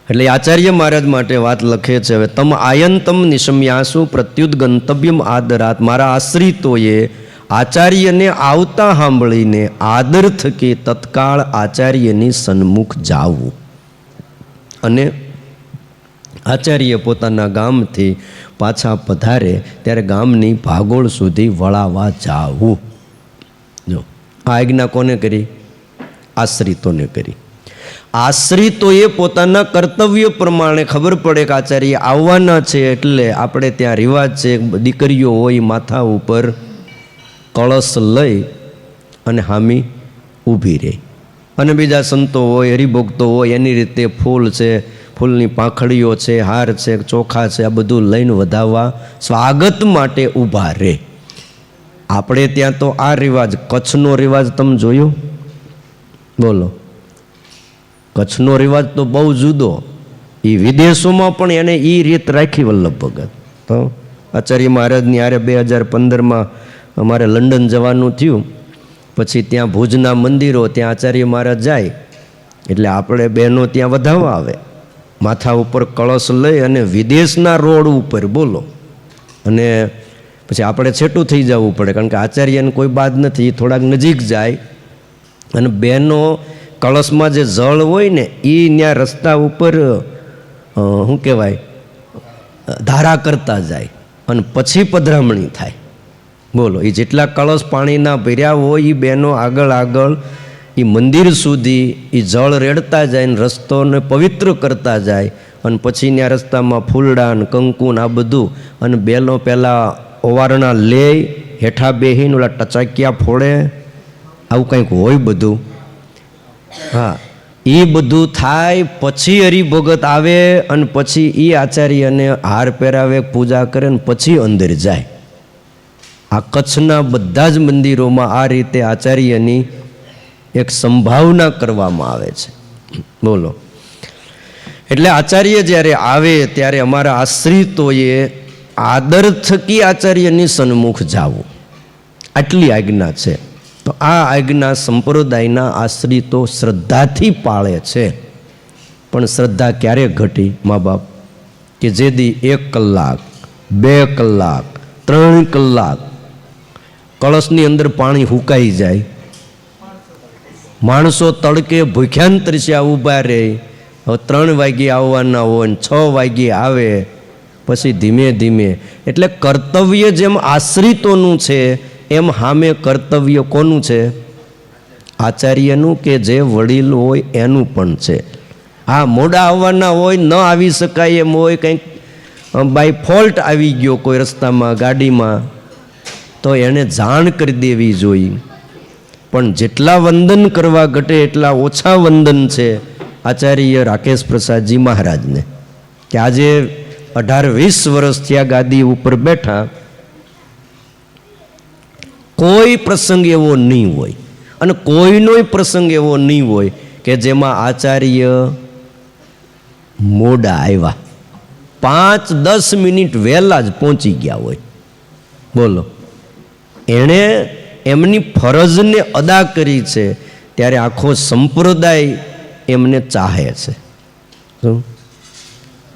એટલે આચાર્ય મહારાજ માટે વાત લખે છે, હવે તમ આયંતમ નિશમ્યાસુ પ્રત્યુત ગંતવ્યમ આદરાત, મારા આશ્રિતોએ આચાર્યને આવતા સાંભળીને આદર થકી તત્કાળ આચાર્યની સન્મુખ જાવું અને આચાર્ય પોતાના ગામથી પાછા પધારે ત્યારે ગામની ભાગોળ સુધી વળાવા જાવું. જો આ આજ્ઞા કોને કરી? આશ્રિતોને કરી. આશ્રિતોએ પોતાના કર્તવ્ય પ્રમાણે ખબર પડે કે આચાર્ય આવવાના છે, એટલે આપણે ત્યાં રિવાજ છે, દીકરીઓ હોય માથા ઉપર કળશ લઈ અને હામી ઊભી રહે, અને બીજા સંતો હોય, હરિભક્તો હોય, એની રીતે ફૂલ છે, ફૂલની પાંખડીઓ છે, હાર છે, ચોખા છે, આ બધું લઈને વધાવવા સ્વાગત માટે ઊભા રહે. આપણે ત્યાં તો આ રિવાજ, કચ્છનો રિવાજ તમે જોયો? બોલો, કચ્છનો રિવાજ તો બહુ જુદો. એ વિદેશોમાં પણ એને એ રીત રાખી વલ્લભ ભગત. તો આચાર્ય મહારાજની આરે 2015માં અમારે લંડન જવાનું થયું, પછી ત્યાં ભુજના મંદિરો, ત્યાં આચાર્ય મહારાજ જાય એટલે આપણે બહેનો ત્યાં વધાવવા આવે, માથા ઉપર કળશ લઈ અને વિદેશના રોડ ઉપર, બોલો. અને પછી આપણે છેટું થઈ જવું પડે, કારણ કે આચાર્યને કોઈ બાદ નથી, થોડાક નજીક જાય અને બહેનો કળશમાં જે જળ હોય ને એ ત્યાં રસ્તા ઉપર શું કહેવાય ધારા કરતા જાય અને પછી પધરામણી થાય. બોલો, એ જેટલા કળશ પાણીના ભર્યા હોય એ બહેનો આગળ આગળ એ મંદિર સુધી એ જળ રેડતા જાય ને રસ્તોને પવિત્ર કરતા જાય, અને પછી ત્યાં રસ્તામાં ફૂલડા ને કંકુ ને આ બધું, અને બેલો પહેલાં ઓવારણા લે, હેઠા બેહીને ઓલા ટચાકિયા ફોડે, આવું કંઈક હોય બધું. હા, એ બધું થાય પછી હરિભગત આવે અને પછી એ આચાર્યને હાર પહેરાવે, પૂજા કરે ને પછી અંદર જાય. આ કચ્છના બધા જ મંદિરોમાં આ રીતે આચાર્યની એક સંભાવના કરવામાં આવે છે. બોલો, એટલે આચાર્ય જ્યારે આવે ત્યારે અમારા આશ્રિતોએ આદર થકી આચાર્યની સન્મુખ જાવું, આટલી આજ્ઞા છે. તો આ આજ્ઞા સંપ્રદાયના આશ્રિતો શ્રદ્ધાથી પાળે છે. પણ શ્રદ્ધા ક્યારે ઘટી મા બાપ? કે જેદી 1 કલાક 2 કલાક 3 કલાક કળશની અંદર પાણી હુકાઈ જાય, માણસો તડકે ભૂખ્યાન તરસ્યા ઊભા રહે, હવે 3 વાગ્યે આવવાના હોય ને 6 વાગ્યે આવે, પછી ધીમે ધીમે. એટલે કર્તવ્ય જેમ આશ્રિતોનું છે એમ સામે કર્તવ્ય કોનું છે? આચાર્યનું, કે જે વડીલ હોય એનું પણ છે. હા, મોડા આવવાના હોય, ન આવી શકાય એમ હોય, કંઈક બાય ફોલ્ટ આવી ગયો કોઈ રસ્તામાં ગાડીમાં, તો એને જાણ કરી દેવી જોઈએ. પણ જેટલા વંદન કરવા ઘટે એટલા ઓછા વંદન છે આચાર્ય રાકેશ પ્રસાદજી મહારાજને, કે આજે 18-20 વર્ષ થયા ગાદી ઉપર બેઠા, કોઈ પ્રસંગ એવો નહીં હોય અને કોઈનોય પ્રસંગ એવો નહીં હોય કે જેમાં આચાર્ય મોડા આવ્યા, 5-10 મિનિટ વહેલા જ પહોંચી ગયા હોય. બોલો, એણે એમની ફરજને અદા કરી છે, ત્યારે આખો સંપ્રદાય એમને ચાહે છે.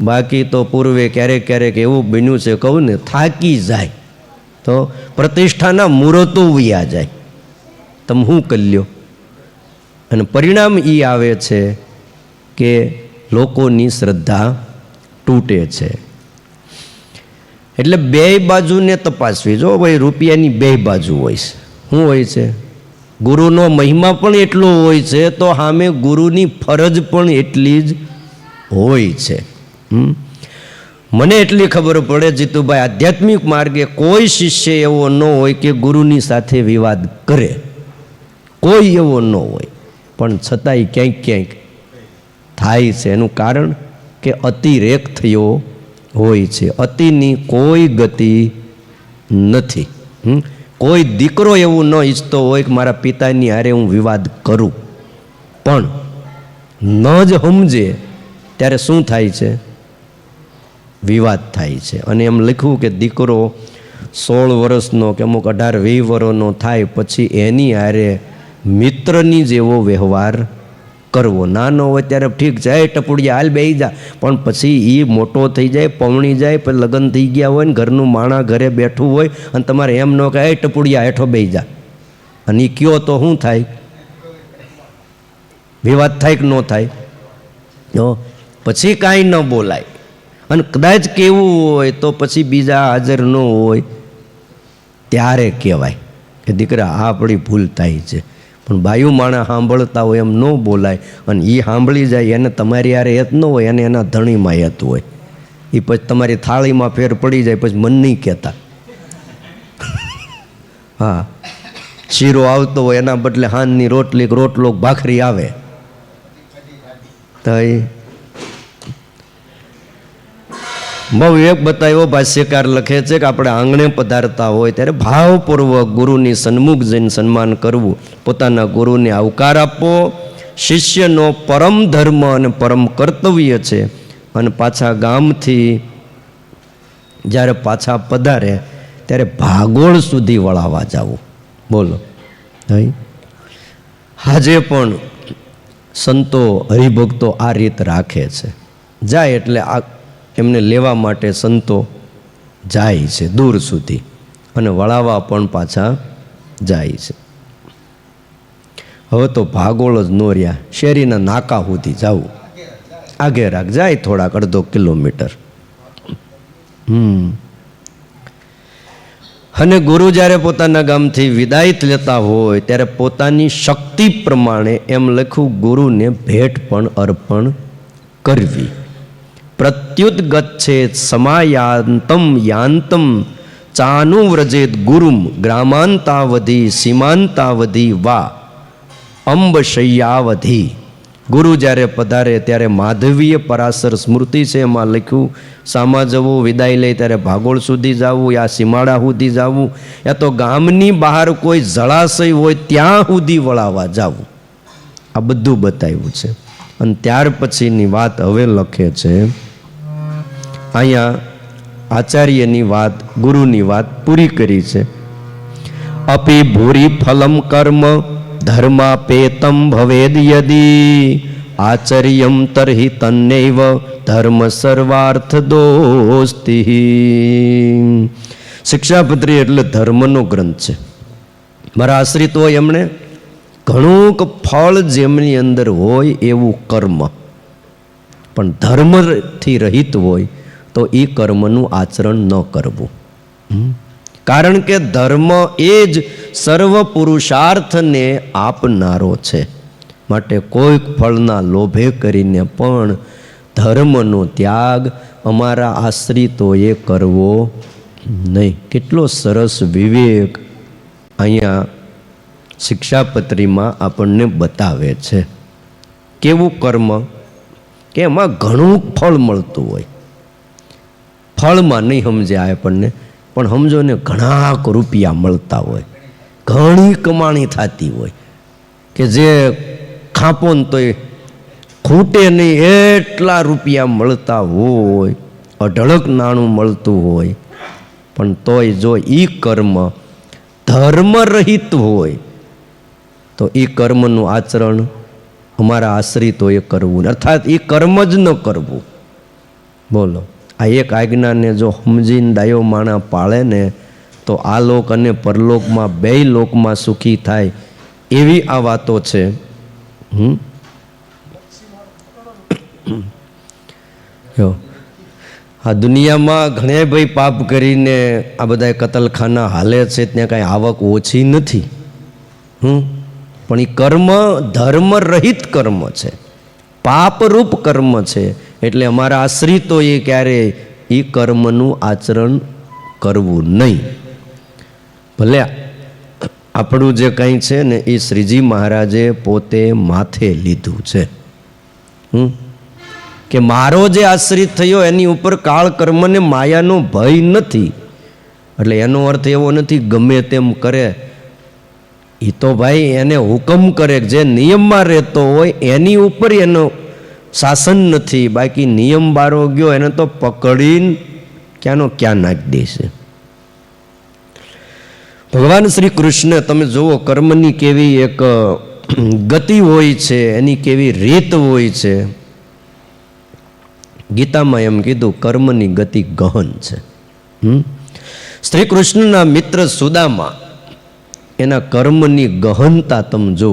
બાકી તો પૂર્વે ક્યારેક ક્યારેક એવું બન્યું છે, કહું ને, થાકી જાય તો પ્રતિષ્ઠાના મુહૂર્તો વયા જાય, તમે શું કરી લ્યો? અને પરિણામ એ આવે છે કે લોકોની શ્રદ્ધા તૂટે છે. એટલે બે બાજુને તપાસવી. જો ભાઈ, રૂપિયાની બે બાજુ હોય છે. શું હોય છે? ગુરુનો મહિમા પણ એટલો હોય છે, તો સામે ગુરુની ફરજ પણ એટલી જ હોય છે. મને એટલી ખબર પડે જીતુભાઈ, આધ્યાત્મિક માર્ગે કોઈ શિષ્ય એવો ન હોય કે ગુરુની સાથે વિવાદ કરે, કોઈ એવો ન હોય, પણ છતાંય ક્યાંક ક્યાંક થાય છે. એનું કારણ કે અતિરેક થયો હોય છે. અતિની કોઈ ગતિ નથી. કોઈ દીકરો એવું ન ઈચ્છતો હોય કે મારા પિતાની હારે હું વિવાદ કરું, પણ ન જ સમજે ત્યારે શું થાય છે? વિવાદ થાય છે. અને એમ લખ્યું કે દીકરો 16 વર્ષનો કે અમુક 18-20 વર્ષનો થાય પછી એની હારે મિત્રની જેવો વ્યવહાર કરવો. નાનો હોય ત્યારે ઠીક છે, એ ટપુડિયા હાલ બેસી જા, પણ પછી એ મોટો થઈ જાય, પવણી જાય, પછી લગ્ન થઈ ગયા હોય ને ઘરનું માણા ઘરે બેઠું હોય અને તમારે એમ ન કહે એ ટપુડિયા હેઠો બેસી જા, અને એ કયો તો શું થાય? વિવાદ થાય કે ન થાય? જો પછી કાંઈ ન બોલાય. અને કદાચ કેવું હોય તો પછી બીજા હાજર ન હોય ત્યારે કહેવાય કે દીકરા આ આપણી ભૂલ થાય છે. પણ બાયું માણા સાંભળતા હોય એમ ન બોલાય, અને એ સાંભળી જાય એને તમારી યારે હેત ન હોય, એને એના ધણીમાં હેત હોય. એ પછી તમારી થાળીમાં ફેર પડી જાય, પછી મન નહીં કહેતા. હા, શીરો આવતો હોય એના બદલે હાનની રોટલી રોટલો ભાખરી આવે તો બહુ એક બતાવ્યો. ભાષ્યકાર લખે છે કે આપણે આંગણે પધારતા હોય ત્યારે ભાવપૂર્વક ગુરુની સન્મુખ જઈને સન્માન કરવું, પોતાના ગુરુને આવકાર આપવો શિષ્યનો પરમ ધર્મ અને પરમ કર્તવ્ય છે. અને પાછા ગામથી જ્યારે પાછા પધારે ત્યારે ભાગોળ સુધી વળાવવા જવું. બોલો, આજે પણ સંતો હરિભક્તો આ રીત રાખે છે. જાય એટલે આ એમને લેવા માટે સંતો જાય છે દૂર સુધી, અને વળાવવા પણ પાછા જાય છે. હવે તો ભાગોળ જ ન રહ્યા, શેરીના નાકા સુધી જવું, આગે રાખ જાય થોડાક અડધો કિલોમીટર. અને ગુરુ જ્યારે પોતાના ગામથી વિદાય લેતા હોય ત્યારે પોતાની શક્તિ પ્રમાણે એમ લખ્યું ગુરુને ભેટ પણ અર્પણ કરવી. પ્રત્યુત ગચ્છેત સમાયાંતમ યાંતમ ચાનુવ્રજેત ગુરુમ ગ્રામાંતાવધિ સીમાંતાવધિ વા અંબશય્યાવધિ. ગુરુ જ્યારે પધારે ત્યારે માધવીય પરાશર સ્મૃતિ છે, એમાં લખ્યું સામા જવું, વિદાય લે ત્યારે ભાગોળ સુધી જવું, યા સીમાડા સુધી જવું, યા તો ગામની બહાર કોઈ જળાશય હોય ત્યાં સુધી વળાવવા જવું. આ બધું બતાવ્યું છે. અને ત્યાર પછીની વાત હવે લખે છે અહીંયા. આચાર્યની વાત, ગુરુની વાત પૂરી કરી છે. અપી ભૂરી ફલમ કર્મ ધર્માપેતમ ભવેદ યદી આચર્યમ તર્હિ તન્નૈવ ધર્મ સર્વાર્થ દોસ્તિ. શિક્ષાપત્રી એટલે ધર્મનો ગ્રંથ છે. મારા આશ્રિત હોય એમણે ઘણું ફળ જેમની અંદર હોય એવું કર્મ, પણ ધર્મથી રહિત હોય તો એ કર્મનું આચરણ ન કરવું. કારણ કે ધર્મ એ જ સર્વ પુરુષાર્થને આપનારો છે. માટે કોઈક ફળના લોભે કરીને પણ ધર્મનો ત્યાગ અમારા આશ્રિતોએ કરવો નહીં. કેટલો સરસ વિવેક અહીંયા શિક્ષાપત્રીમાં આપણને બતાવે છે. કેવું કર્મ કે એમાં ઘણું ફળ મળતું હોય. ફળમાં નહીં સમજ્યા આપણને, પણ સમજો ને ઘણા રૂપિયા મળતા હોય, ઘણી કમાણી થતી હોય, કે જે ખાપો ને તોય ખૂટે નહીં એટલા રૂપિયા મળતા હોય, અઢળક નાણું મળતું હોય, પણ તોય જો એ કર્મ ધર્મ રહિત હોય તો એ કર્મનું આચરણ અમારા આશ્રિતોએ કરવું, અર્થાત એ કર્મ જ ન કરવું. બોલો, આ એક આજ્ઞાને જો સમજીને ડાયો માણા પાળે ને તો આ લોક અને પરલોકમાં બેય લોકમાં સુખી થાય એવી આ વાતો છે. આ દુનિયામાં ઘણે ભાઈ પાપ કરીને આ બધા કતલખાના હાલે છે, ત્યાં કાંઈ આવક ઓછી નથી. પણ એ કર્મ ધર્મ રહિત કર્મ છે, પાપરૂપ કર્મ છે. એટલે અમારા આશ્રિતોએ ક્યારે એ કર્મનું આચરણ કરવું નહીં. ભલે આપણું જે કંઈ છે ને એ શ્રીજી મહારાજે પોતે માથે લીધું છે. કે મારો જે આશ્રિત થયો એની ઉપર કાળ કર્મને માયાનો ભય નથી. એટલે એનો અર્થ એવો નથી ગમે તેમ કરે. એ તો ભાઈ એને હુકમ કરે, જે નિયમમાં રહેતો હોય એની ઉપર એનો શાસન નથી. બાકી નિયમ બારો ગયો એને તો પકડીને ક્યાંનો ક્યાં નાખી દેશે. ભગવાન શ્રી કૃષ્ણ તમે જુઓ કર્મની કેવી એક ગતિ હોય છે, એની કેવી રીત હોય છે. ગીતામાં એમ કીધું કર્મની ગતિ ગહન છે. શ્રી કૃષ્ણના મિત્ર સુદામા, એના કર્મની ગહનતા તમે જો.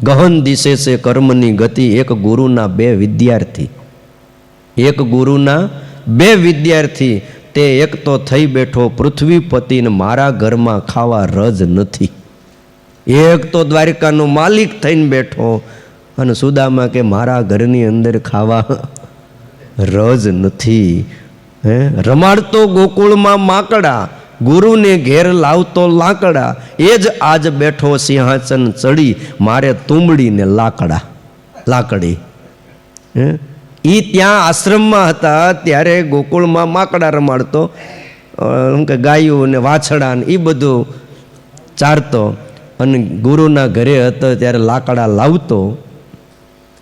ગહન દિશે છે કર્મની ગતિ, એક ગુરુના બે વિદ્યાર્થી. એક ગુરુના બે વિદ્યાર્થી, તે એક તો થઈ બેઠો પૃથ્વીપતિને મારા ઘરમાં ખાવા રજ નથી. એક તો દ્વારિકાનો માલિક થઈને બેઠો, અને સુદામા કે મારા ઘરની અંદર ખાવા રજ નથી. રમાડતો ગોકુળમાં માકડા, ગુરુને ઘેર લાવતો લાકડા, એ જ આજ બેઠો સિંહાસન ચડી, મારે તુંબડીને લાકડી. એ ત્યાં આશ્રમમાં હતા ત્યારે ગોકુળમાં માકડા રમાડતો, કે ગાયું ને વાછડા ને એ બધું ચારતો, અને ગુરુના ઘરે હતો ત્યારે લાકડા લાવતો,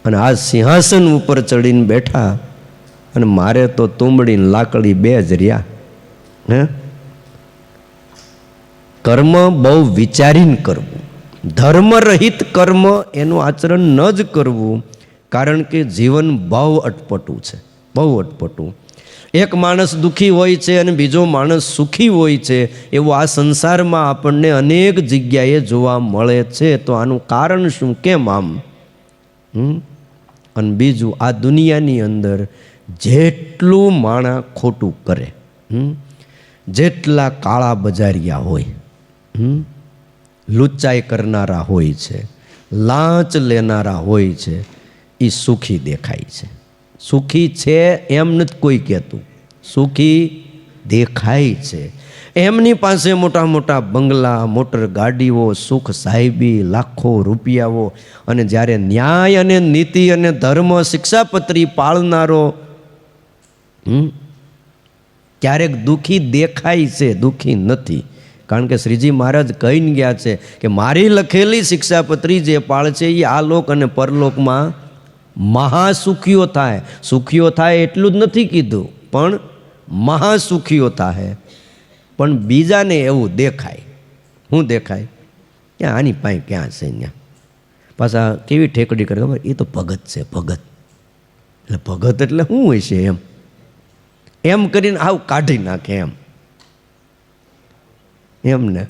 અને આ સિંહાસન ઉપર ચડીને બેઠા, અને મારે તો તુંબડીને લાકડી બે જ રહ્યા. કર્મ બહુ વિચારીને કરવું, ધર્મરહિત કર્મ એનું આચરણ ન જ કરવું, કારણ કે જીવન બહુ અટપટું છે, બહુ અટપટું. એક માણસ દુઃખી હોય છે અને બીજો માણસ સુખી હોય છે, એવું આ સંસારમાં આપણને અનેક જગ્યાએ જોવા મળે છે. તો આનું કારણ શું, કેમ આમ? અને બીજું, આ દુનિયાની અંદર જેટલું માણા ખોટું કરે, જેટલા કાળા બજારિયા હોય, લુચ્ચાઈ કરનારા હોય છે, લાંચ લેનારા હોય છે, એ સુખી દેખાય છે. સુખી છે એમ નથી કોઈ કહેતું, સુખી દેખાય છે. એમની પાસે મોટા મોટા બંગલા, મોટર ગાડીઓ, સુખ સાહેબી, લાખો રૂપિયાઓ, અને જ્યારે ન્યાય અને નીતિ અને ધર્મ શિક્ષાપત્રી પાળનારો ક્યારેક દુઃખી દેખાય છે, દુઃખી નથી. કારણ કે શ્રીજી મહારાજ કહીને ગયા છે કે મારી લખેલી શિક્ષાપત્રી જે પાળ છે એ આ લોક અને પરલોકમાં મહાસુખીઓ થાય. સુખીઓ થાય એટલું જ નથી કીધું, પણ મહાસુખીઓ થાય. પણ બીજાને એવું દેખાય. શું દેખાય? ક્યાં આની પાસે ક્યાં છે? ત્યાં પાછા કેવી ઠેકડી કરે ખબર? એ તો ભગત છે, ભગત. એટલે ભગત એટલે શું હોય છે એમ કરીને આવું કાઢી નાખે એમને.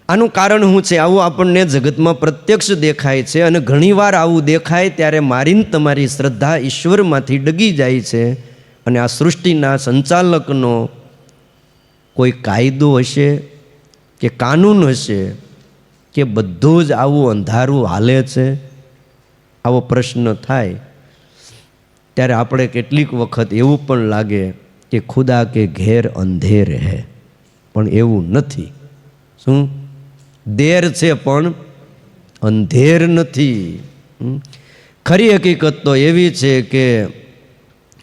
આનું કારણ શું છે? આવું આપણને જગતમાં પ્રત્યક્ષ દેખાય છે, અને ઘણીવાર આવું દેખાય ત્યારે મારીને તમારી શ્રદ્ધા ઈશ્વરમાંથી ડગી જાય છે. અને આ સૃષ્ટિના સંચાલકનો કોઈ કાયદો હશે કે કાનૂન હશે કે બધું જ આવું અંધારું હાલે છે? આવો પ્રશ્ન થાય ત્યારે આપણે કેટલીક વખત એવું પણ લાગે કે ખુદા કે ઘેર અંધેર હે, પણ એવું નથી. શું? દેર છે પણ અંધેર નથી. ખરી હકીકત તો એવી છે કે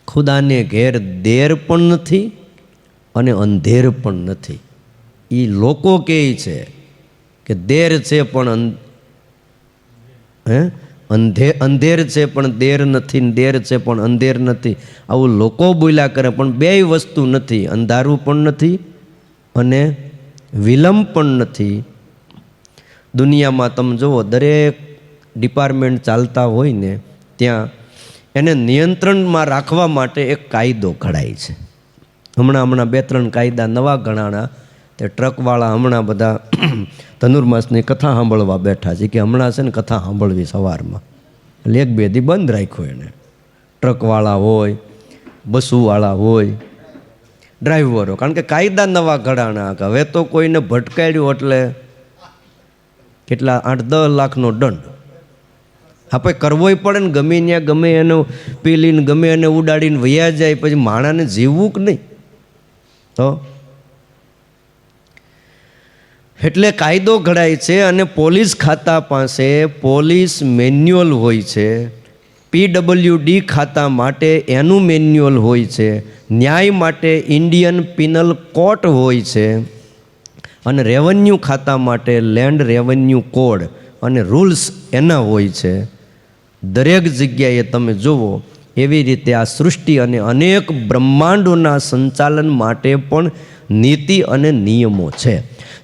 ખુદાને ઘેર દેર પણ નથી અને અંધેર પણ નથી. એ લોકો કહે છે કે દેર છે પણ અંધેર છે પણ દેર નથી, ને દેર છે પણ અંધેર નથી. આવું લોકો બોલ્યા કરે, પણ બેય વસ્તુ નથી. અંધારું પણ નથી અને વિલંબ પણ નથી. દુનિયામાં તમે જુઓ, દરેક ડિપાર્ટમેન્ટ ચાલતા હોય ને ત્યાં એને નિયંત્રણમાં રાખવા માટે એક કાયદો ઘડાય છે. હમણાં 2-3 કાયદા નવા ઘણાણા. તે ટ્રકવાળા હમણાં બધા ધનુર્માસની કથા સાંભળવા બેઠા છે કે હમણાં છે ને કથા સાંભળવી સવારમાં, એટલે 1-2 દી બંધ રાખ્યો એને. ટ્રકવાળા હોય, બસુવાળા હોય, ડ્રાઈવરો, કારણ કે કાયદા નવા ઘડાણા. હવે તો કોઈને ભટકાડ્યું એટલે કેટલા 8-10 લાખનો દંડ. આપણે કરવોય પડે ને, ગમે ત્યાં ગમે એને પીલીને ગમે એને ઉડાડીને વયા જાય, પછી માણાને જીવવું કે નહીં? તો એટલે કાયદો ઘડાય છે. અને પોલીસ ખાતા પાસે પોલીસ મેન્યુઅલ હોય છે, PWD ખાતા માટે એનું મેન્યુઅલ હોય છે, ન્યાય માટે ઇન્ડિયન પિનલ કોડ હોય છે, અને રેવન્યુ ખાતા માટે લેન્ડ રેવન્યુ કોડ અને રૂલ્સ એના હોય છે. દરેક જગ્યાએ તમે જુઓ એવી રીતે આ સૃષ્ટિ અને અનેક બ્રહ્માંડોના સંચાલન માટે પણ નીતિ અને નિયમો છે.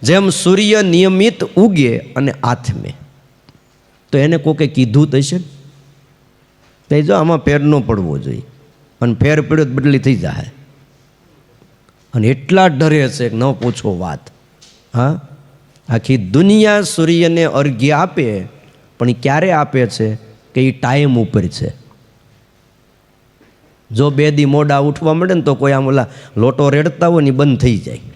જેમ સૂર્ય નિયમિત ઉગે અને આથમે. તો એને કોકે કીધું તો હશે ને, જો આમાં ફેર ન પડવો જોઈએ, અને ફેર પડ્યો બદલી થઈ જાય. અને એટલા ડરે છે કે ન પૂછો વાત. હા, આખી દુનિયા સૂર્યને અર્ઘ્ય આપે, પણ એ ક્યારે આપે છે કે એ ટાઈમ ઉપર છે. જો 2 દી મોડા ઉઠવા મળે ને તો કોઈ આમ ઓલા લોટો રેડતા હોય ને બંધ થઈ જાય.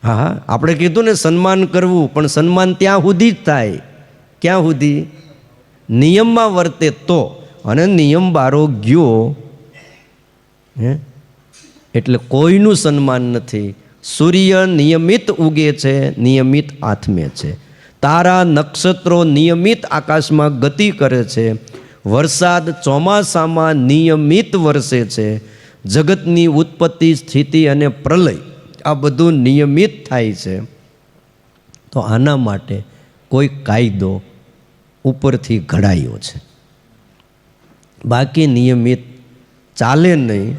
હા હા, આપણે કીધું ને સન્માન કરવું, પણ સન્માન ત્યાં સુધી જ થાય. ક્યાં સુધી? નિયમમાં વર્તે તો. અને નિયમ બારો ગયો હે એટલે કોઈનું સન્માન નથી. સૂર્ય નિયમિત ઉગે છે, નિયમિત આથમે છે. તારા નક્ષત્રો નિયમિત આકાશમાં ગતિ કરે છે. વરસાદ ચોમાસામાં નિયમિત વરસે છે. જગતની ઉત્પત્તિ, સ્થિતિ અને પ્રલય આ બધું નિયમિત થાય છે. તો આના માટે કોઈ કાયદો ઉપરથી ઘડાયો છે, બાકી નિયમિત ચાલે નહીં.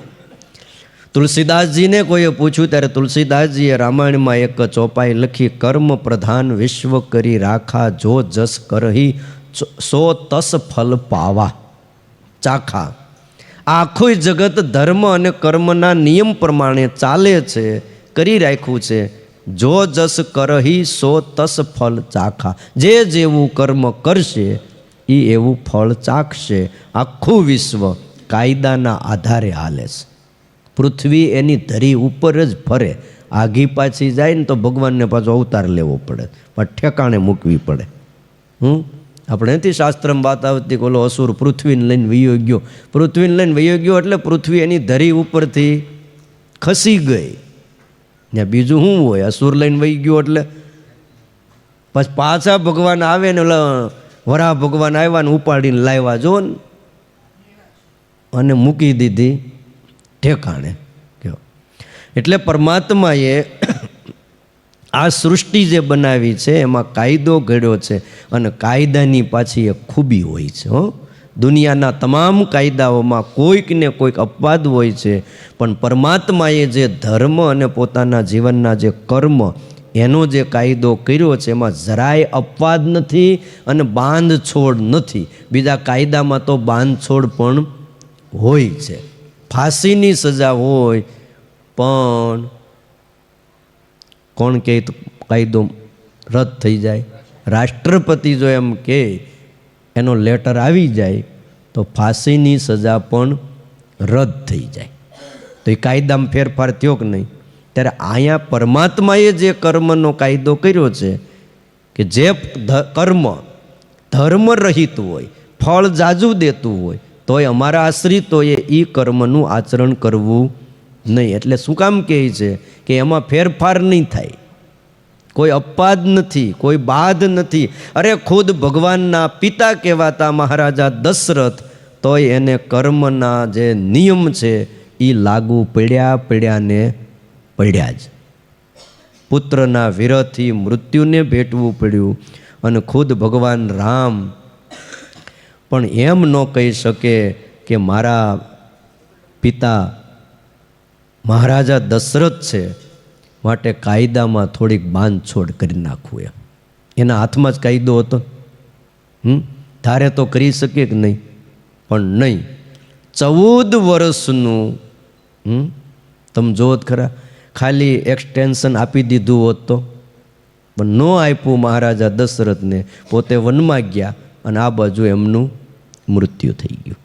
તુલસીદાસજીને કોઈએ પૂછ્યું ત્યારે તુલસીદાસજીએ રામાયણમાં એક ચોપાઈ લખી, કર્મ પ્રધાન વિશ્વ કરી રાખા, જો જસ કરહી સો તસ ફલ પાવા ચાખા. આખું જગત ધર્મ અને કર્મના નિયમ પ્રમાણે ચાલે છે, કરી રાખ્યું છે. જો જસ કરહી સો તસ ફલ ચાખા. જે જેવું કર્મ કરશે એ એવું ફળ ચાખશે. આખું વિશ્વ કાયદાના આધારે હાલે છે. પૃથ્વી એની ધરી ઉપર જ ફરે. આઘી પાછી જાય ને તો ભગવાનને પાછો અવતાર લેવો પડે, પણ ઠેકાણે મૂકવી પડે. આપણે નથી શાસ્ત્રમાં વાત આવતી કે ઓલો અસુર પૃથ્વીને લઈને વયો ગયો. પૃથ્વીને લઈને વયો ગયો એટલે પૃથ્વી એની ધરી ઉપરથી ખસી ગઈ. ત્યાં બીજું શું હોય? અસુર લઈને વહી ગયો એટલે પછી પાછા ભગવાન આવે ને ઓલા વરાહ ભગવાન આવ્યા ને ઉપાડીને લાવ્યા જો ને, અને મૂકી દીધી ઠેકાણે. એટલે પરમાત્માએ આ સૃષ્ટિ જે બનાવી છે એમાં કાયદો ઘડ્યો છે, અને કાયદાની પાછી એક ખૂબી હોય છે. દુનિયાના તમામ કાયદાઓમાં કોઈક ને કોઈક અપવાદ હોય છે, પણ પરમાત્માએ જે ધર્મ અને પોતાના જીવનના જે કર્મ એનો જે કાયદો કર્યો છે એમાં જરાય અપવાદ નથી અને બાંધછોડ નથી. બીજા કાયદામાં તો બાંધછોડ પણ હોય છે. ફાંસીની સજા હોય, પણ કોણ કહે તો કાયદો રદ થઈ જાય? રાષ્ટ્રપતિ જો એમ કહે, એનો લેટર આવી જાય તો ફાંસીની સજા પણ રદ થઈ જાય. તો એ કાયદામાં ફેરફાર થયો કે નહીં? ત્યારે અહીંયા પરમાત્માએ જે કર્મનો કાયદો કર્યો છે કે જે કર્મ ધર્મ રહિત હોય, ફળ જાજુ દેતું હોય, તોય અમારા આશ્રિતોએ એ કર્મનું આચરણ કરવું નહીં. એટલે શું કામ કહે છે કે એમાં ફેરફાર નહીં થાય, કોઈ અપવાદ નથી, કોઈ બાધ નથી. અરે ખુદ ભગવાનના પિતા કહેવાતા મહારાજા દશરથ, તોય એને કર્મના જે નિયમ છે એ લાગુ પડ્યા ને પડ્યા જ. પુત્રના વિરહથી મૃત્યુને ભેટવું પડ્યું. અને ખુદ ભગવાન રામ પણ એમ ન કહી શકે કે મારા પિતા મહારાજા દશરથ છે માટે કાયદામાં થોડીક બાંધછોડ કરી નાખવું. એના હાથમાં જ કાયદો હતો. તારે તો કરી શકે કે નહીં? પણ નહીં. 14 વર્ષનું તમે જોવો જ ખરા, ખાલી એક્સટેન્શન આપી દીધું હોત તો, પણ ન આપ્યું મહારાજા દશરથને. પોતે વનમાં ગયા અને આ બાજુ એમનું મૃત્યુ થઈ ગયું.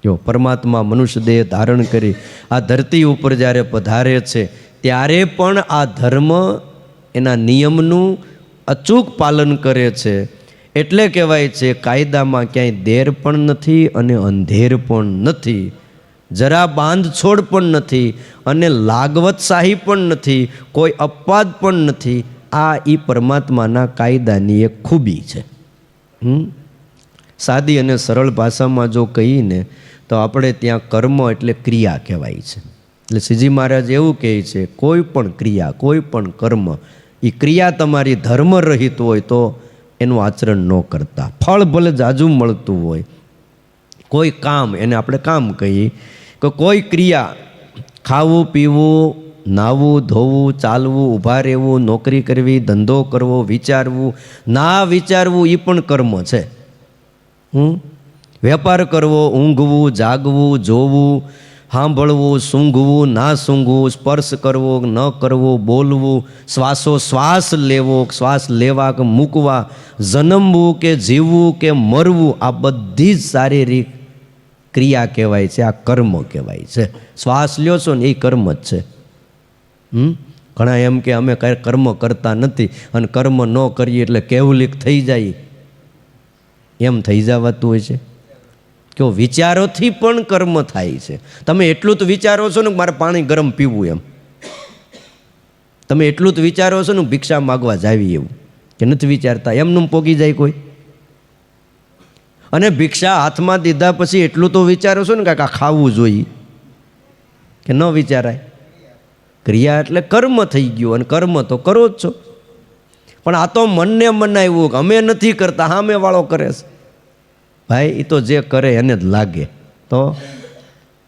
જો પરમાત્મા મનુષ્ય દેહ ધારણ કરી આ ધરતી ઉપર જ્યારે પધારે છે ત્યારે પણ આ ધર્મ એના નિયમનું અચૂક પાલન કરે છે. એટલે કહેવાય છે કાયદામાં ક્યાંય દેર પણ નથી અને અંધેર પણ નથી, જરા બાંધછોડ પણ નથી અને લાગવતશાહી પણ નથી, કોઈ અપવાદ પણ નથી. આ એ પરમાત્માના કાયદાની એક ખૂબી છે. સાદી અને સરળ ભાષામાં જો કહીને તો આપણે ત્યાં કર્મ એટલે ક્રિયા કહેવાય છે. એટલે શ્રીજી મહારાજ એવું કહે છે, કોઈ પણ ક્રિયા, કોઈ પણ કર્મ, એ ક્રિયા તમારી ધર્મ રહિત હોય તો એનું આચરણ ન કરતા. ફળ ભલે જાજુ મળતું હોય, કોઈ કામ, એને આપણે કામ કહીએ, કે કોઈ ક્રિયા, ખાવું પીવું, નાહવું, ધોવું, ચાલવું, ઊભા રહેવું, નોકરી કરવી, ધંધો કરવો, વિચારવું, ના વિચારવું એ પણ કર્મ છે. વેપાર કરવો, ઊંઘવું, જાગવું, જોવું, સાંભળવું, સૂંઘવું, ના સૂંઘવું, સ્પર્શ કરવો, ન કરવો, બોલવું, શ્વાસ લેવો, શ્વાસ લેવા કે મૂકવા, જન્મવું કે જીવવું કે મરવું, આ બધી જ શારીરિક ક્રિયા કહેવાય છે, આ કર્મ કહેવાય છે. શ્વાસ લ્યો છો ને એ કર્મ જ છે. ઘણા એમ કે અમે કાંઈ કર્મ કરતા નથી અને કર્મ ન કરીએ એટલે કેવલિક થઈ જાય, એમ થઈ જવાતું હોય છે કે વિચારોથી પણ કર્મ થાય છે. તમે એટલું જ વિચારો છો ને મારે પાણી ગરમ પીવું, એમ તમે એટલું જ વિચારો છો ને ભિક્ષા માગવા જાવી, એવું કે નથી વિચારતા, એમનું પોગી જાય કોઈ. અને ભિક્ષા હાથમાં દીધા પછી એટલું તો વિચારો છો ને કાંઈક આ ખાવું જોઈએ, કે ન વિચારાય? ક્રિયા એટલે કર્મ થઈ ગયું, અને કર્મ તો કરો જ છો. પણ આ તો મનને મનાવ્યું કે અમે નથી કરતા, સામે વાળો કરે છે. ભાઈ એ તો જે કરે એને જ લાગે. તો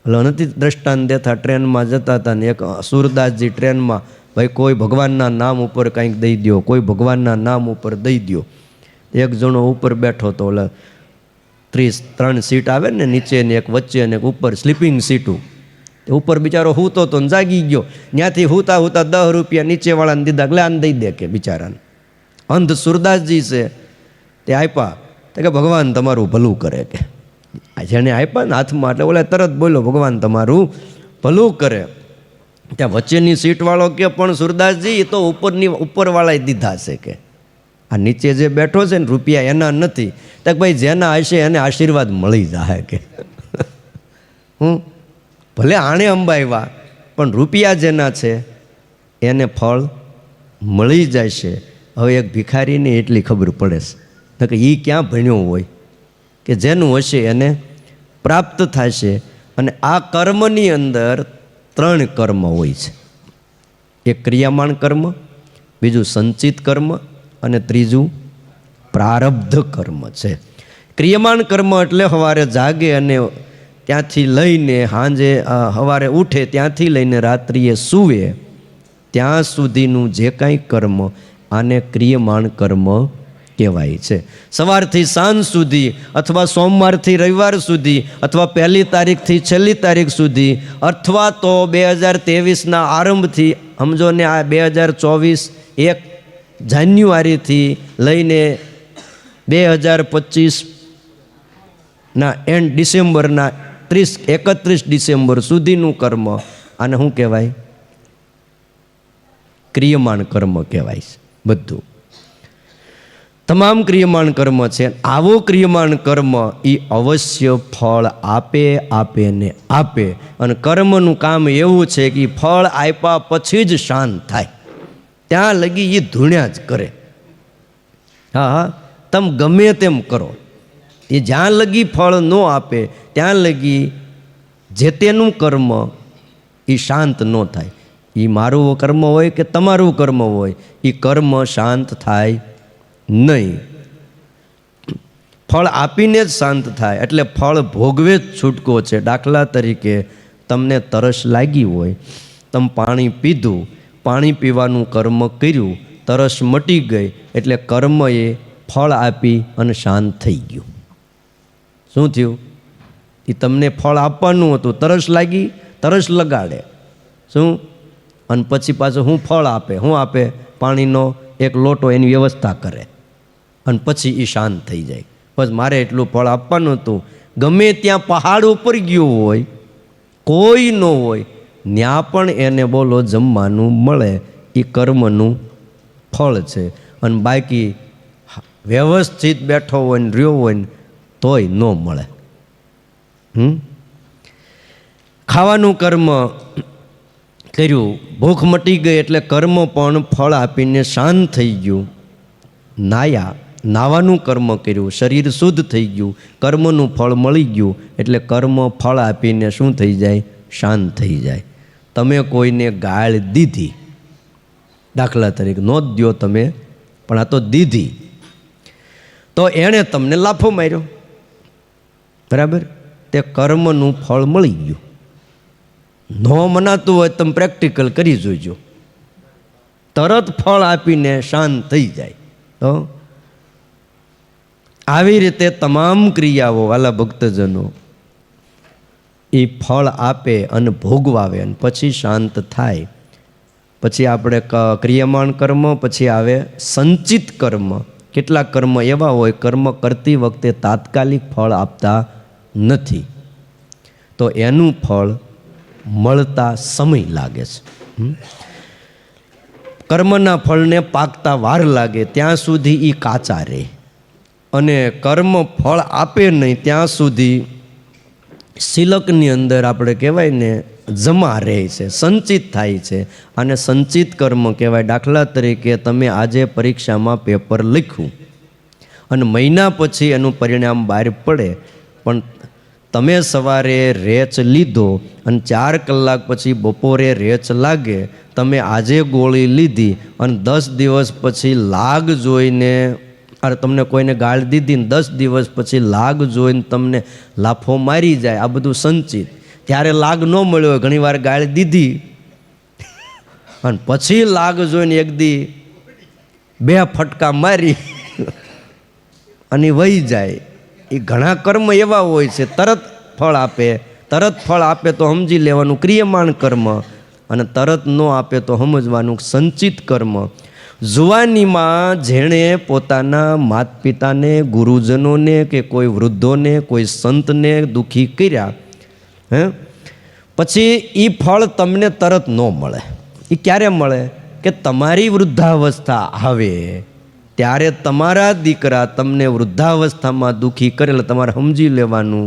એટલે નથી દ્રષ્ટાંત દેતા, ટ્રેનમાં જતા હતા ને એક સુરદાસજી ટ્રેનમાં, ભાઈ કોઈ ભગવાનના નામ ઉપર કંઈક દઈ દો, કોઈ ભગવાનના નામ ઉપર દઈ દો. એક જણો ઉપર બેઠો હતો, એટલે 3 સીટ આવે ને, નીચે ને એક વચ્ચે ને એક ઉપર, સ્લીપિંગ સીટું. ઉપર બિચારો હૂતો તો જાગી ગયો, ત્યાંથી હૂતા 10 રૂપિયા નીચેવાળાને દીધા, એટલે આને દઈ દે કે બિચારાને. અંધ સુરદાસજી છે તે આપ્યા, તો કે ભગવાન તમારું ભલું કરે, કે જેને આપ્યા ને હાથમાં એટલે ઓલા તરત બોલો ભગવાન તમારું ભલું કરે. ત્યાં વચ્ચેની સીટવાળો કે પણ સુરદાસજી એ તો ઉપરવાળાએ દીધા છે, કે આ નીચે જે બેઠો છે ને રૂપિયા એના નથી. તો ભાઈ જેના હશે એને આશીર્વાદ મળી જાય, કે ભલે આણે અંબાવ્યા પણ રૂપિયા જેના છે એને ફળ મળી જાય છે. હવે એક ભિખારીને એટલી ખબર પડે છે કે એ ક્યાં ભણ્યો હોય, કે જેનું હશે એને પ્રાપ્ત થશે. અને આ કર્મની અંદર 3 કર્મ હોય છે. એક ક્રિયામાન કર્મ, બીજું સંચિત કર્મ, અને ત્રીજું પ્રારબ્ધ કર્મ છે. ક્રિયામાન કર્મ એટલે સવારે જાગે અને ત્યાંથી લઈને સાંજે સવારે ઉઠે ત્યાંથી લઈને રાત્રિએ સૂવે ત્યાં સુધીનું જે કાંઈ કર્મ, આને ક્રિયમાણ કર્મ કહેવાય છે. સવારથી સાંજ સુધી, અથવા સોમવારથી રવિવાર સુધી, અથવા 1લી તારીખથી છેલ્લી તારીખ સુધી, અથવા તો 2023ના આરંભથી, સમજો ને આ 2024 1 જાન્યુઆરીથી લઈને 2025ના એન્ડ ડિસેમ્બરના 31 ડિસેમ્બર સુધીનું કર્મ, આને શું કહેવાય? ક્રિયમાણ કર્મ કહેવાય છે. બધું તમામ ક્રિયમાણ કર્મ છે. આવો ક્રિયમાણ કર્મ એ અવશ્ય ફળ આપે ને આપે. અને કર્મનું કામ એવું છે કે ફળ આપ્યા પછી જ શાંત થાય, ત્યાં લગી એ ધૂણ્યા જ કરે. હા, તમે ગમે તેમ કરો, એ જ્યાં લગી ફળ ન આપે ત્યાં લગી જે તેનું કર્મ એ શાંત ન થાય. એ મારું કર્મ હોય કે તમારું કર્મ હોય, એ કર્મ શાંત થાય નહીં. ફળ આપીને જ શાંત થાય. એટલે ફળ ભોગવે જ છૂટકો છે. દાખલા તરીકે તમને તરસ લાગી હોય, તમે પાણી પીધું, પાણી પીવાનું કર્મ કર્યું, તરસ મટી ગઈ, એટલે કર્મ એ ફળ આપી અને શાંત થઈ ગયું. શું થયું? એ તમને ફળ આપવાનું હતું, તરસ લાગી, તરસ લગાડે, શું? અને પછી પાછું શું ફળ આપે? શું આપે? પાણીનો એક લોટો એની વ્યવસ્થા કરે, અને પછી એ શાંત થઈ જાય. બસ મારે એટલું ફળ આપવાનું હતું. ગમે ત્યાં પહાડ ઉપર ગયું હોય, કોઈ ન હોય, ત્યાં પણ એને બોલો જમવાનું મળે, એ કર્મનું ફળ છે. અને બાકી વ્યવસ્થિત બેઠો હોય ને રહ્યો હોય ને તોય ન મળે. ખાવાનું કર્મ કર્યું, ભૂખ મટી ગઈ એટલે કર્મ પણ ફળ આપીને શાંત થઈ ગયું. નાવાનું કર્મ કર્યું, શરીર શુદ્ધ થઈ ગયું, કર્મનું ફળ મળી ગયું, એટલે કર્મ ફળ આપીને શું થઈ જાય? શાંત થઈ જાય. તમે કોઈને ગાળ દીધી, દાખલા તરીકે ન જ દો તમે, પણ આ તો દીધી, તો એણે તમને લાફો માર્યો, બરાબર? તે કર્મનું ફળ મળી ગયું. ન મનાતું હોય તમે પ્રેક્ટિકલ કરી જોઈજો, તરત ફળ આપીને શાંત થઈ જાય. તો આવી રીતે તમામ ક્રિયાઓ વાલા ભક્તજનો એ ફળ આપે અને ભોગવાવે અને પછી શાંત થાય. પછી આપણે ક્રિયમાણ કર્મ, પછી આવે સંચિત કર્મ. કેટલાક કર્મ એવા હોય કર્મ કરતી વખતે તાત્કાલિક ફળ આપતા નથી, તો એનું ફળ મળતા સમય લાગે છે. કર્મના ફળને પાકતા વાર લાગે ત્યાં સુધી એ કાચા રહે, અને કર્મ ફળ આપે નહીં ત્યાં સુધી શિલકની અંદર આપણે કહેવાય ને જમા રહે છે, સંચિત થાય છે. અને સંચિત કર્મ કહેવાય. દાખલા તરીકે તમે આજે પરીક્ષામાં પેપર લખ્યું અને મહિના પછી એનું પરિણામ બહાર પડે, પણ તમે સવારે રેચ લીધો અને 4 કલાક પછી બપોરે રેચ લાગે, તમે આજે ગોળી લીધી અને 10 દિવસ પછી લાગ જોઈને, અરે તમને કોઈને ગાળ દીધી ને 10 દિવસ પછી લાગ જોઈને તમને લાફો મારી જાય, આ બધું સંચિત. ત્યારે લાગ ન મળ્યો હોય, ઘણીવાર ગાળ દીધી અને પછી લાગ જોઈને એક દી 2 ફટકા મારી અને વહી જાય. એ ઘણા કર્મ એવા હોય છે તરત ફળ આપે. તરત ફળ આપે તો સમજી લેવાનું ક્રિયમાણ કર્મ, અને તરત ન આપે તો સમજવાનું સંચિત કર્મ. જુવાનીમાં જેણે પોતાના માતા પિતાને, ગુરુજનોને કે કોઈ વૃદ્ધોને, કોઈ સંતને દુઃખી કર્યા, પછી એ ફળ તમને તરત ન મળે. એ ક્યારે મળે કે તમારી વૃદ્ધાવસ્થા આવે ત્યારે તમારા દીકરા તમને વૃદ્ધાવસ્થામાં દુઃખી કરેલા, તમારે સમજી લેવાનું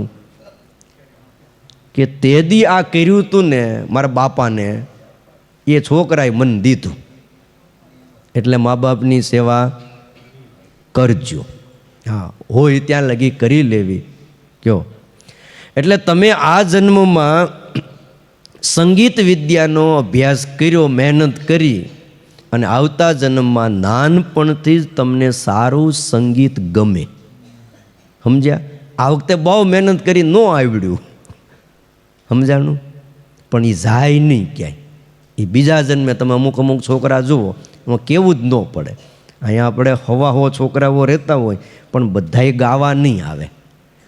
કે તે દી આ કર્યું હતું ને મારા બાપાને, એ છોકરાએ મન દીધું. એટલે મા બાપની સેવા કરજો. હા, હોય ત્યાં લગી કરી લેવી. કયો એટલે તમે આ જન્મમાં સંગીત વિદ્યાનો અભ્યાસ કર્યો, મહેનત કરી, અને આવતા જન્મમાં નાનપણથી જ તમને સારું સંગીત ગમે. સમજ્યા? આ વખતે બહુ મહેનત કરી, ન આવડ્યું, સમજાણું? પણ એ જાય નહીં ક્યાંય. એ બીજા જન્મે તમે અમુક છોકરા જુઓ, એમાં કેવું જ ન પડે. અહીંયા આપણે હવા છોકરાઓ રહેતા હોય પણ બધાય ગાવા નહીં આવે,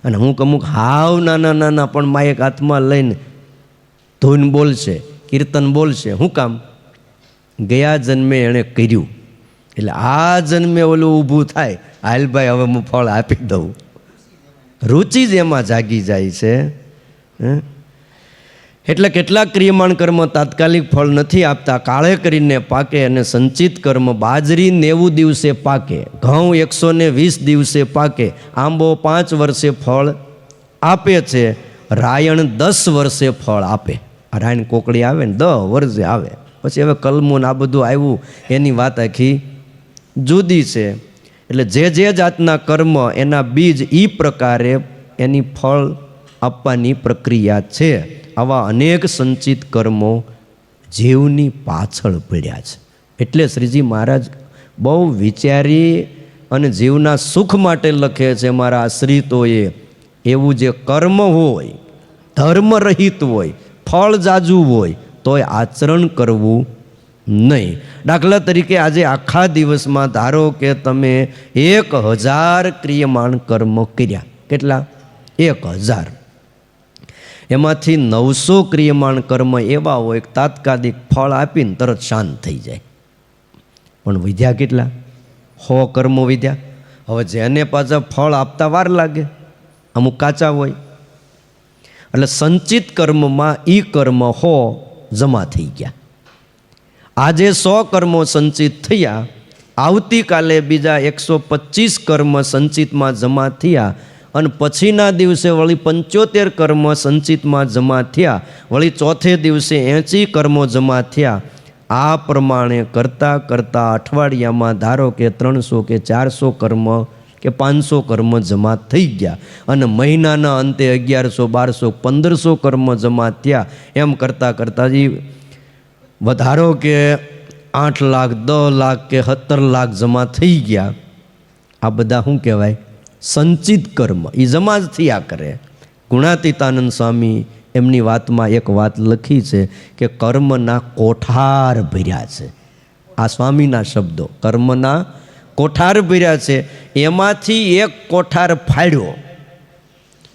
અને અમુક હાવ નાના પણ માઇક હાથમાં લઈને ધૂન બોલશે, કીર્તન બોલશે. શું કામ? ગયા જન્મે એણે કર્યું, એટલે આ જન્મે ઓલું ઊભું થાય, હાલ ભાઈ હવે હું ફળ આપી દઉં. રુચિ જ એમાં જાગી જાય છે. એટલે કેટલાક ક્રિયમાણ કર્મ તાત્કાલિક ફળ નથી આપતા, કાળે કરીને પાકે. અને સંચિત કર્મ, બાજરી 90 દિવસે પાકે, ઘઉં 120 દિવસે પાકે, આંબો 5 વર્ષે ફળ આપે છે, રાયણ 10 વર્ષે ફળ આપે. આ રાયણ કોકડી આવે ને 10 વર્ષે આવે. પછી હવે કલમું આ બધું આવ્યું, એની વાત આખી જુદી છે. એટલે જે જાતના કર્મ એના બીજ એ પ્રકારે એની ફળ આપવાની પ્રક્રિયા છે. આવા અનેક સંચિત કર્મો જીવની પાછળ પડ્યા છે. એટલે શ્રીજી મહારાજ બહુ વિચારી અને જીવના સુખ માટે લખે છે, મારા આશ્રિતોએ એવું જે કર્મ હોય, ધર્મ રહિત હોય, ફળ જાજુ હોય, તોય આચરણ કરવું નહીં. દાખલા તરીકે આજે આખા દિવસમાં ધારો કે તમે 1000 ક્રિયમાણ કર્મ કર્યા. કેટલા? 1000. એમાંથી 900 ક્રિયમાણ કર્મ એવા હોય કે તાત્કાલિક ફળ આપીને તરત શાંત થઈ જાય. પણ વિદ્યા કેટલા? 100 કર્મો વિદ્યા. હવે જેને પાછા ફળ આપતા વાર લાગે, અમુક કાચા હોય. એટલે સંચિત કર્મમાં ઈ કર્મ 100 જમા થઈ ગયા. આજે 100 કર્મો સંચિત થયા, આવતીકાલે બીજા 125 કર્મ સંચિતમાં જમા થયા, અને પછીના દિવસે વળી 75 કર્મ સંચિતમાં જમા થયા, વળી ચોથે દિવસે 80 કર્મો જમા થયા. આ પ્રમાણે કરતાં કરતાં અઠવાડિયામાં ધારો કે 300 કે 400 કર્મ કે 500 કર્મ જમા થઈ ગયા, અને મહિનાના અંતે 1100, 1200, 1500 કર્મ જમા થયા. એમ કરતાં કરતાં જ વધારો કે 8 લાખ, 10 લાખ કે 17 લાખ જમા થઈ ગયા. આ બધા શું કહેવાય? સંચિત કર્મ. એ જમા જ થયા કરે. ગુણાતીતાનંદ સ્વામી એમની વાતમાં એક વાત લખી છે કે કર્મના કોઠાર ભર્યા છે. આ સ્વામીના શબ્દો, કર્મના કોઠાર ભર્યા છે. એમાંથી એક કોઠાર ફાડ્યો,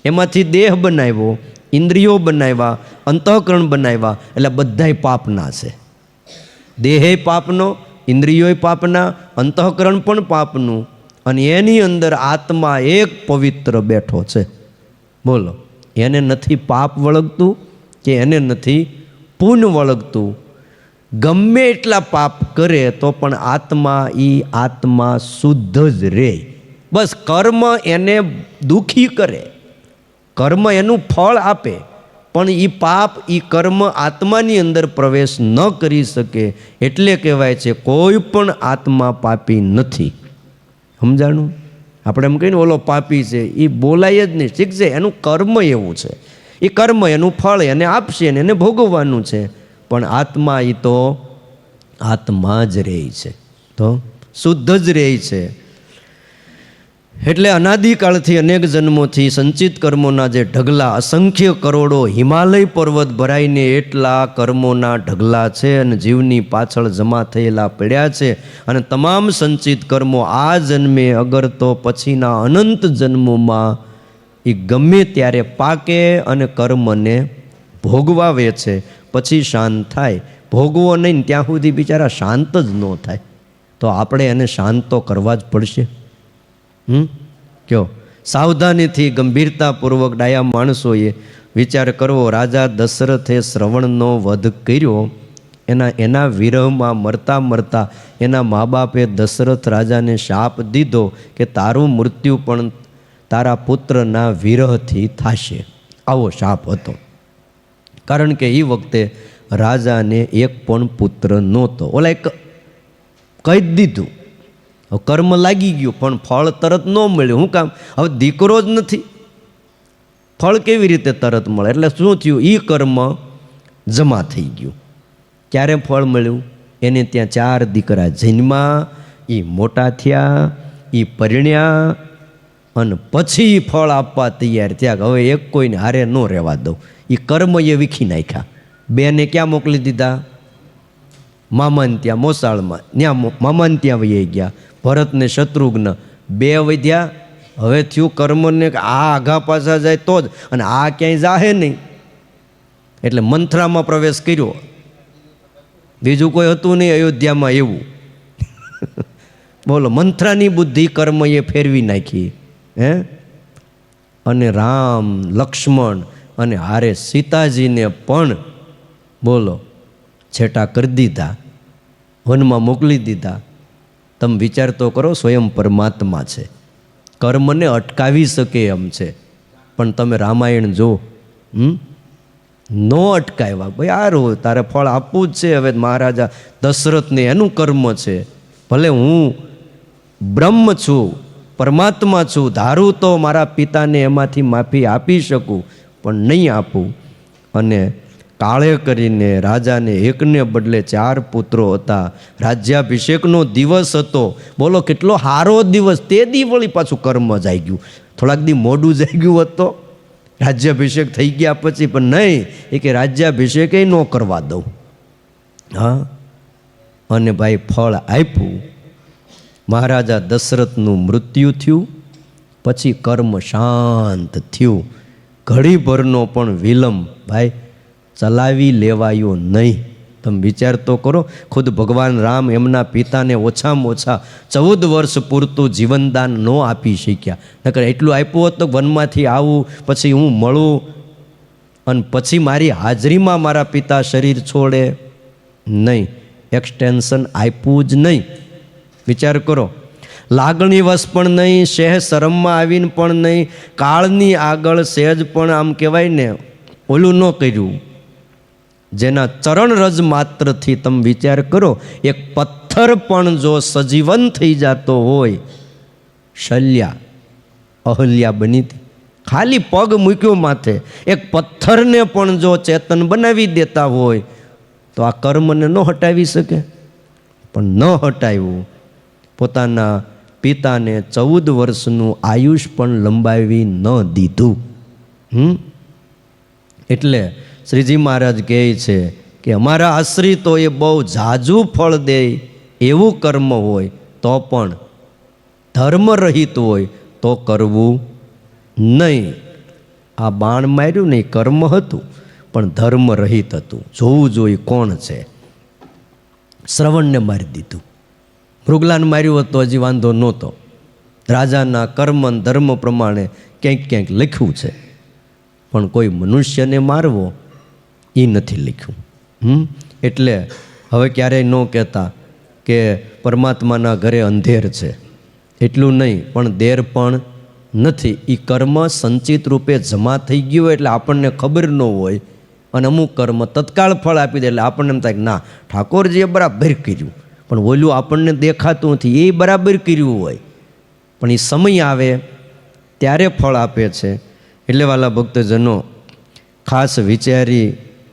એમાંથી દેહ બનાવ્યો, ઇન્દ્રિયો બનાવ્યા, અંતઃકરણ બનાવ્યા, એટલે બધાય પાપના છે. દેહે પાપનો, ઇન્દ્રિયોય પાપના, અંતઃકરણ પણ પાપનું, અને એની અંદર આત્મા એક પવિત્ર બેઠો છે. બોલો, એને નથી પાપ વળગતું કે એને નથી પુણ્ય વળગતું. ગમે એટલા પાપ કરે તો પણ આત્મા શુદ્ધ જ રહે. બસ કર્મ એને દુખી કરે, કર્મ એનું ફળ આપે, પણ એ પાપ, એ કર્મ આત્માની અંદર પ્રવેશ ન કરી શકે. એટલે કહેવાય છે કોઈ પણ આત્મા પાપી નથી. સમજાણું? આપણે એમ કહીને ઓલો પાપી છે, એ બોલાય જ નહીં. ઠીક છે, એનું કર્મ એવું છે, એ કર્મ એનું ફળ એને આપશે ને એને ભોગવવાનું છે. પણ આત્મા એ તો આત્મા જ રહે છે, તો શુદ્ધ જ રહે છે. એટલે અનાદિકાળથી અનેક જન્મોથી સંચિત કર્મોના જે ઢગલા, અસંખ્ય કરોડો હિમાલય પર્વત ભરાઈને એટલા કર્મોના ઢગલા છે અને જીવની પાછળ જમા થયેલા પડ્યા છે. અને તમામ સંચિત કર્મો આ જન્મે અગર તો પછીના અનંત જન્મોમાં એ ગમે ત્યારે પાકે અને કર્મને ભોગવાવે છે. પછી શાંત થાય. ભોગવો નહીં ત્યાં સુધી બિચારા શાંત જ ન થાય. તો આપણે એને શાંત તો કરવા જ પડશે. કયો? સાવધાનીથી ગંભીરતાપૂર્વક ડાયા માણસોએ વિચાર કરવો. રાજા દશરથે શ્રવણનો વધ કર્યો, એના વિરહમાં મરતા મરતા એના મા બાપે દશરથ રાજાને શાપ દીધો કે તારું મૃત્યુ પણ તારા પુત્રના વિરહથી થશે. આવો શાપ હતો. કારણ કે એ વખતે રાજાને એક પણ પુત્ર નહોતો. ઓલા એક કહી દીધું, કર્મ લાગી ગયું પણ ફળ તરત ન મળ્યું. શું કામ? હવે દીકરો જ નથી, ફળ કેવી રીતે તરત મળે? એટલે શું થયું? એ કર્મ જમા થઈ ગયું. ક્યારે ફળ મળ્યું? એને ત્યાં 4 દીકરા જન્મ્યા, એ મોટા થયા, એ પરિણ્યા, અને પછી ફળ આપવા તૈયાર થયા. હવે એક કોઈને હારે ન રહેવા દઉં. એ કર્મ એ વીખી નાખ્યા. બેને ક્યાં મોકલી દીધા? મામાને ત્યાં મોસાળમાં. ત્યાં મામાને ત્યાં વહી ગયા. ભરત ને શત્રુઘ્ન 2 વધ્યા. હવે થયું કર્મને આ આઘા પાછા જાય તો જ, અને આ ક્યાંય જાહે નહીં. એટલે મંથરામાં પ્રવેશ કર્યો. બીજું કોઈ હતું નહીં અયોધ્યામાં એવું. બોલો, મંથરાની બુદ્ધિ કર્મ એ ફેરવી નાખી. અને રામ, લક્ષ્મણ અને હારે સીતાજીને પણ બોલો છેટા કરી દીધા, વનમાં મોકલી દીધા. તમે વિચાર તો કરો, સ્વયં પરમાત્મા છે, કર્મને અટકાવી શકે એમ છે. પણ તમે રામાયણ જો, નો અટકાવ્યા. ભાઈ સારું, તારે ફળ આપવું જ છે. હવે મહારાજા દશરથને એનું કર્મ છે. ભલે હું બ્રહ્મ છું, પરમાત્મા છું, ધારું તો મારા પિતાને એમાંથી માફી આપી શકું, પણ નહીં આપું. અને કાળે કરીને રાજાને એકને બદલે 4 પુત્રો હતા. રાજ્યાભિષેકનો દિવસ હતો. બોલો કેટલો સારો દિવસ. તે દી વળી પાછું કર્મ જાગ્યું. થોડાક દી મોડું જાગ્યું હોત તો રાજ્યાભિષેક થઈ ગયા પછી, પણ નહીં, એ કે રાજ્યાભિષેક ન કરવા દઉં. હા, અને ભાઈ ફળ આપ્યું. મહારાજા દશરથનું મૃત્યુ થયું. પછી કર્મ શાંત થયું. ઘડીભરનો પણ વિલંબ ભાઈ ચલાવી લેવાયો નહીં. તમે વિચાર તો કરો, ખુદ ભગવાન રામ એમના પિતાને ઓછામાં ઓછા 14 વર્ષ પૂરતું જીવનદાન ન આપી શક્યા. નકર એટલું આપ્યું હોત તો વનમાંથી આવું, પછી હું મળું, અને પછી મારી હાજરીમાં મારા પિતા શરીર છોડે નહીં. એક્સટેન્શન આપ્યું જ નહીં. વિચાર કરો, લાગણી વશ પણ નહીં, શેહ શરમમાં આવીને પણ નહીં, કાળની આગળ સહેજ પણ આમ કહેવાય ને ઓલું ન કર્યું. જેના ચરણ રજ માત્રથી તમે વિચાર કરો, એક પથ્થર પણ જો સજીવન થઈ જતો હોય. શલ્યા અહલ્યા બની હતી, ખાલી પગ મૂક્યો માથે, એક પથ્થરને પણ જો ચેતન બનાવી દેતા હોય તો આ કર્મને ન હટાવી શકે. પણ ન હટાવ્યું. પોતાના પિતાને 14 વર્ષનું આયુષ પણ લંબાવી ન દીધું. એટલે શ્રીજી મહારાજ કહે છે કે અમારા આશ્રિતોએ બહુ ઝાઝું ફળ દે એવું કર્મ હોય તો પણ ધર્મ રહિત હોય તો કરવું નહીં. આ બાણ માર્યું નહીં, કર્મ હતું પણ ધર્મ રહિત હતું. જોવું જોઈએ કોણ છે. શ્રવણને મારી દીધું. મૃગલાને માર્યું હોત તો હજી વાંધો નહોતો. રાજાના કર્મ ધર્મ પ્રમાણે ક્યાંક ક્યાંક લખ્યું છે, પણ કોઈ મનુષ્યને મારવો એ નથી લખ્યું. એટલે હવે ક્યારેય ન કહેતા કે પરમાત્માના ઘરે અંધેર છે. એટલું નહીં, પણ દેર પણ નથી. એ કર્મ સંચિત રૂપે જમા થઈ ગયું હોય એટલે આપણને ખબર ન હોય, અને અમુક કર્મ તત્કાળ ફળ આપી દે એટલે આપણને એમ થાય કે ના ઠાકોરજીએ બરાબર કર્યું, પણ ઓલું આપણને દેખાતું નથી, એ બરાબર કર્યું હોય, પણ એ સમય આવે ત્યારે ફળ આપે છે. એટલે વાલા ભક્તજનો, ખાસ વિચારી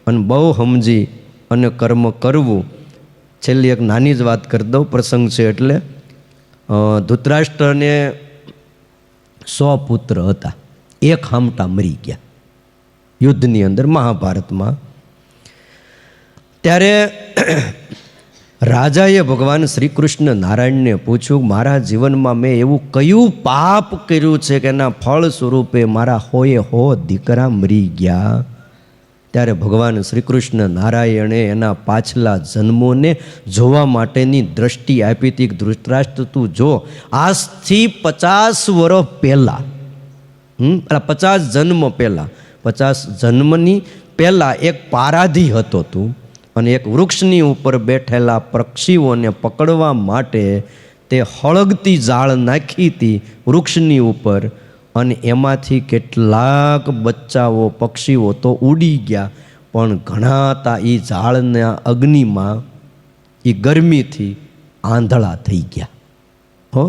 અને બહુ સમજી અને કર્મ કરવું. છેલ્લી એક નાની જ વાત કરી દઉં, પ્રસંગ છે એટલે. ધૃતરાષ્ટ્રને 100 પુત્ર હતા, એક હામટા મરી ગયા યુદ્ધની અંદર, મહાભારતમાં. ત્યારે રાજાએ ભગવાન શ્રી કૃષ્ણ નારાયણને પૂછ્યું, મારા જીવનમાં મેં એવું કયું પાપ કર્યું છે કે એના ફળ સ્વરૂપે મારા 100 દીકરા મરી ગયા? ત્યારે ભગવાન શ્રી કૃષ્ણ નારાયણે એના પાછલા જન્મોને જોવા માટેની દ્રષ્ટિ આપી હતી. ધૃતરાષ્ટ્ર, તું જો, આજથી 50 વર્ષ પહેલાં, 50 જન્મ પહેલાં, 50 જન્મની પહેલાં એક પારાધી હતો તું, અને એક વૃક્ષની ઉપર બેઠેલા પક્ષીઓને પકડવા માટે તે હળગતી જાળ નાખી હતી વૃક્ષની ઉપર, અને એમાંથી કેટલાક બચ્ચાઓ પક્ષીઓ તો ઉડી ગયા, પણ ઘણા હતા એ ઝાડના અગ્નિમાં એ ગરમીથી આંધળા થઈ ગયા હો,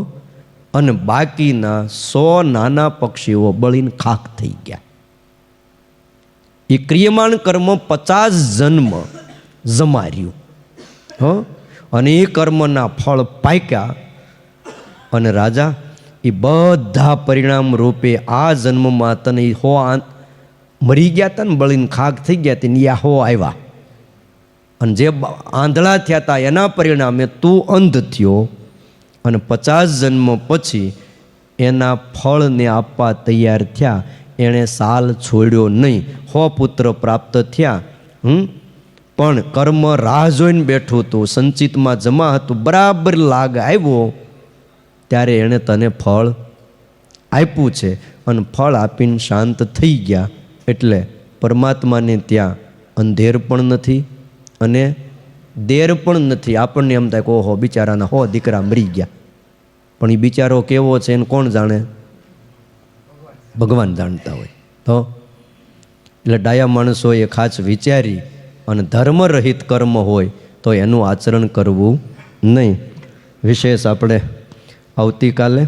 અને બાકીના 100 નાના પક્ષીઓ બળીને ખાખ થઈ ગયા. એ ક્રિયમાણ કર્મ 50 જન્મ જમાર્યું હો, અને એ કર્મના ફળ પાક્યા. અને રાજા એ બધા પરિણામ રૂપે આ જન્મમાં તને 100 મરી ગયા હતા ને, બળીને ખાક થઈ ગયા હતા ને, 100 આવ્યા, અને જે આંધળા થયા હતા એના પરિણામે તું અંધ થયો, અને 50 જન્મ પછી એના ફળને આપવા તૈયાર થયા. એણે સાલ છોડ્યો નહીં, 100 પુત્ર પ્રાપ્ત થયા. પણ કર્મ રાહ જોઈને બેઠું હતું, સંચિતમાં જમા હતું, બરાબર લાગ આવ્યો ત્યારે એણે તને ફળ આપ્યું છે, અને ફળ આપીને શાંત થઈ ગયા. એટલે પરમાત્માને ત્યાં અંધેર પણ નથી અને દેર પણ નથી. આપણને એમ થાય કે ઓહો બિચારાના 100 દીકરા મરી ગયા, પણ એ બિચારો કેવો છે એને કોણ જાણે? ભગવાન જાણતા હોય. તો એટલે ડાયા માણસોએ ખાસ વિચારી અને ધર્મરહિત કર્મ હોય તો એનું આચરણ કરવું નહીં. વિશેષ આપણે આવતીકાલે